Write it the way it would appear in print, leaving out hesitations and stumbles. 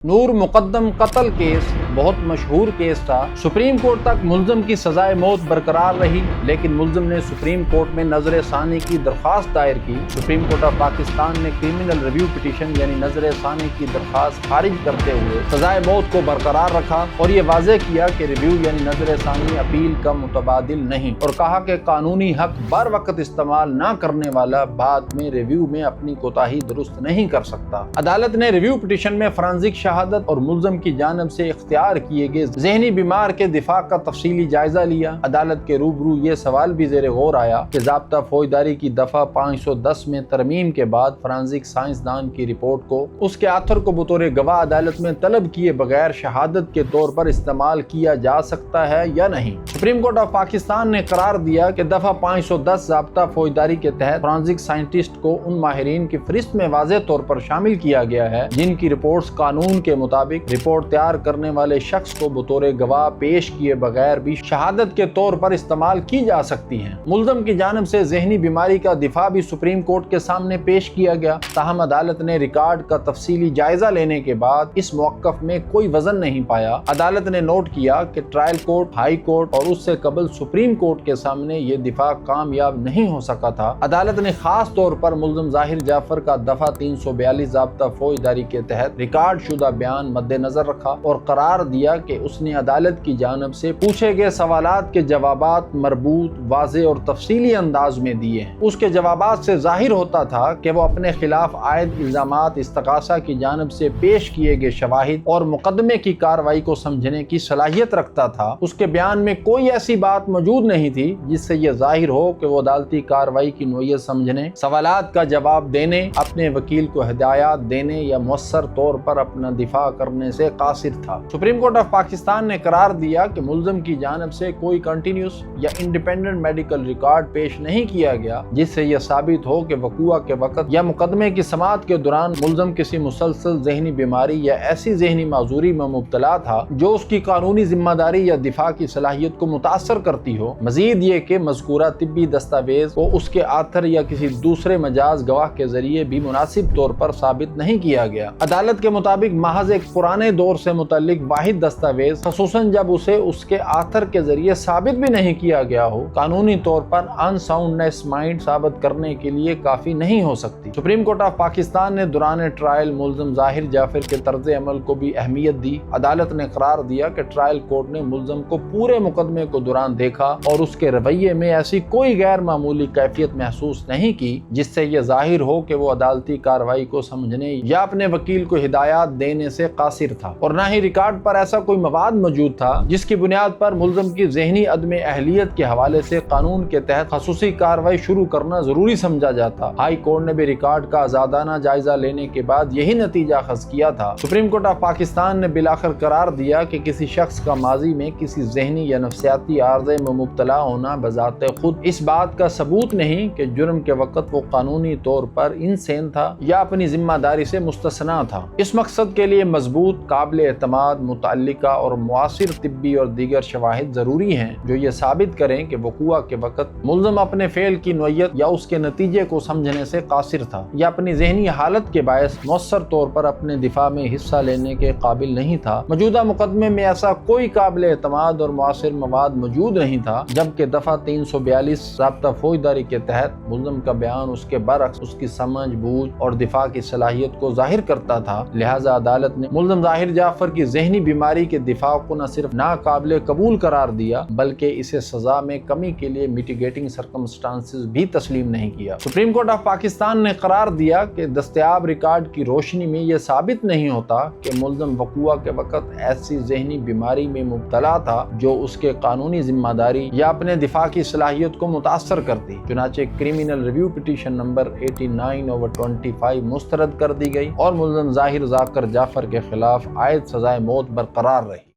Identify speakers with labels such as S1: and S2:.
S1: نور مقدم قتل کیس بہت مشہور کیس تھا۔ سپریم کورٹ تک ملزم کی سزائے موت برقرار رہی، لیکن ملزم نے سپریم کورٹ میں نظر ثانی کی درخواست دائر کی۔ سپریم کورٹ آف پاکستان نے کرمنل ریویو پٹیشن یعنی نظر ثانی کی درخواست خارج کرتے ہوئے سزائے موت کو برقرار رکھا اور یہ واضح کیا کہ ریویو یعنی نظر ثانی اپیل کا متبادل نہیں، اور کہا کہ قانونی حق بر وقت استعمال نہ کرنے والا بعد میں ریویو میں اپنی کوتاہی درست نہیں کر سکتا۔ عدالت نے ریویو پٹیشن میں فرانزک شہادت اور ملزم کی جانب سے اختیار کیے گئے ذہنی بیمار کے دفاع کا تفصیلی جائزہ لیا۔ عدالت کے روبرو یہ سوال بھی زیر غور آیا کہ ضابطہ فوجداری کی دفعہ 510 میں ترمیم کے بعد فرانزک سائنسدان کی رپورٹ کو اس کے آتھر کو بطور گواہ عدالت میں طلب کیے بغیر شہادت کے طور پر استعمال کیا جا سکتا ہے یا نہیں۔ سپریم کورٹ آف پاکستان نے قرار دیا کہ دفعہ 510 ضابطہ فوجداری کے تحت فرانزک سائنٹسٹ کو ان ماہرین کی فہرست میں واضح طور پر شامل کیا گیا ہے جن کی رپورٹس قانون کے مطابق رپورٹ تیار کرنے والے شخص کو بطور گواہ پیش کیے بغیر بھی شہادت کے طور پر استعمال کی جا سکتی ہیں۔ ملزم کی جانب سے ذہنی بیماری کا دفاع بھی سپریم کورٹ کے سامنے پیش کیا گیا، تاہم عدالت نے ریکارڈ کا تفصیلی جائزہ لینے کے بعد اس موقف میں کوئی وزن نہیں پایا۔ عدالت نے نوٹ کیا کہ ٹرائل کورٹ، ہائی کورٹ اور اس سے قبل سپریم کورٹ کے سامنے یہ دفاع کامیاب نہیں ہو سکا تھا۔ عدالت نے خاص طور پر ملزم ظاہر جعفر کا دفعہ 342 ضابطہ فوجداری کے تحت ریکارڈ شدہ بیان مد نظر رکھا اور قرار دیا کہ اس نے عدالت کی جانب سے پوچھے گئے سوالات کے جوابات مربوط، واضح اور تفصیلی انداز میں دیے ہیں۔ اس کے جوابات سے ظاہر ہوتا تھا کہ وہ اپنے خلاف عائد الزامات، استغاثہ کی جانب سے پیش کیے گئے شواہد اور مقدمے کی کارروائی کو سمجھنے کی صلاحیت رکھتا تھا۔ اس کے بیان میں کوئی ایسی بات موجود نہیں تھی جس سے یہ ظاہر ہو کہ وہ عدالتی کارروائی کی نوعیت سمجھنے، سوالات کا جواب دینے، اپنے وکیل کو ہدایات دینے یا مؤثر طور پر اپنا دفاع کرنے سے قاصر تھا۔ سپریم کورٹ آف پاکستان نے قرار دیا کہ ملزم کی جانب سے کوئی کنٹینیوس یا انڈیپینڈنٹ میڈیکل ریکارڈ پیش نہیں کیا گیا جس سے یہ ثابت ہو کہ وقوع کے وقت یا مقدمے کی سماعت کے دوران ملزم کسی مسلسل ذہنی بیماری یا ایسی ذہنی معذوری میں مبتلا تھا جو اس کی قانونی ذمہ داری یا دفاع کی صلاحیت کو متاثر کرتی ہو۔ مزید یہ کہ مذکورہ طبی دستاویز کو اس کے آتھر یا کسی دوسرے مجاز گواہ کے ذریعے بھی مناسب طور پر ثابت نہیں کیا گیا۔ عدالت کے مطابق محض ایک پرانے دور سے متعلق واحد دستاویز، خصوصاً جب اسے اس کے آتھر کے ذریعے ثابت بھی نہیں کیا گیا ہو، قانونی طور پر ان ساؤنڈنیس مائنڈ ثابت کرنے کے لیے کافی نہیں ہو سکتی۔ سپریم کورٹ آف پاکستان نے دوران ٹرائل ملزم ظاہر جعفر کے طرز عمل کو بھی اہمیت دی۔ عدالت نے قرار دیا کہ ٹرائل کورٹ نے ملزم کو پورے مقدمے کو دوران دیکھا اور اس کے رویے میں ایسی کوئی غیر معمولی کیفیت محسوس نہیں کی جس سے یہ ظاہر ہو کہ وہ عدالتی کارروائی کو سمجھنے یا اپنے وکیل کو ہدایات دینے سے قاصر تھا، اور نہ ہی ریکارڈ پر ایسا کوئی مواد موجود تھا جس کی بنیاد پر ملزم کی ذہنی عدم اہلیت کے حوالے سے قانون کے تحت خصوصی کارروائی شروع کرنا ضروری سمجھا جاتا۔ ہائی کورٹ نے بھی ریکارڈ کا آزادانہ جائزہ لینے کے بعد یہی نتیجہ اخذ کیا تھا۔ سپریم کورٹ آف پاکستان نے بالآخر قرار دیا کہ کسی شخص کا ماضی میں کسی ذہنی یا نفسیاتی عارضے میں مبتلا ہونا بذات خود اس بات کا ثبوت نہیں کہ جرم کے وقت وہ قانونی طور پر انسین تھا یا اپنی ذمہ داری سے مستثنیٰ تھا۔ اس مقصد کے لیے مضبوط، قابل اعتماد، متعلقہ اور معاصر طبی اور دیگر شواہد ضروری ہیں جو یہ ثابت کریں کہ وقوع کے وقت ملزم اپنے فعل کی نوعیت یا اس کے نتیجے کو سمجھنے سے قاصر تھا یا اپنی ذہنی حالت کے باعث مؤثر طور پر اپنے دفاع میں حصہ لینے کے قابل نہیں تھا۔ موجودہ مقدمے میں ایسا کوئی قابل اعتماد اور معاصر مواد موجود نہیں تھا، جبکہ دفعہ 342 ضابطہ فوجداری کے تحت ملزم کا بیان اس کے برعکس اس کی سمجھ بوجھ اور دفاع کی صلاحیت کو ظاہر کرتا تھا۔ لہٰذا عدالت نے ملزم ظاہر جعفر کی ذہنی بیماری کے دفاع کو نہ صرف ناقابل قبول قرار دیا بلکہ اسے سزا میں کمی کے لیے میٹیگیٹنگ سرکمسٹانسز بھی تسلیم نہیں کیا۔ سپریم کورٹ آف پاکستان نے قرار دیا کہ دستیاب ریکارڈ کی روشنی میں یہ ثابت نہیں ہوتا کہ ملزم وقوع کے وقت ایسی ذہنی بیماری میں مبتلا تھا جو اس کے قانونی ذمہ داری یا اپنے دفاع کی صلاحیت کو متاثر کرتی۔ چنانچہ کرمنل ریویو پٹیشن نمبر 89/25 مسترد کر دی گئی اور ملزم ظاہر ذاکر جعفر کے خلاف عائد سزائے موت برقرار رہی۔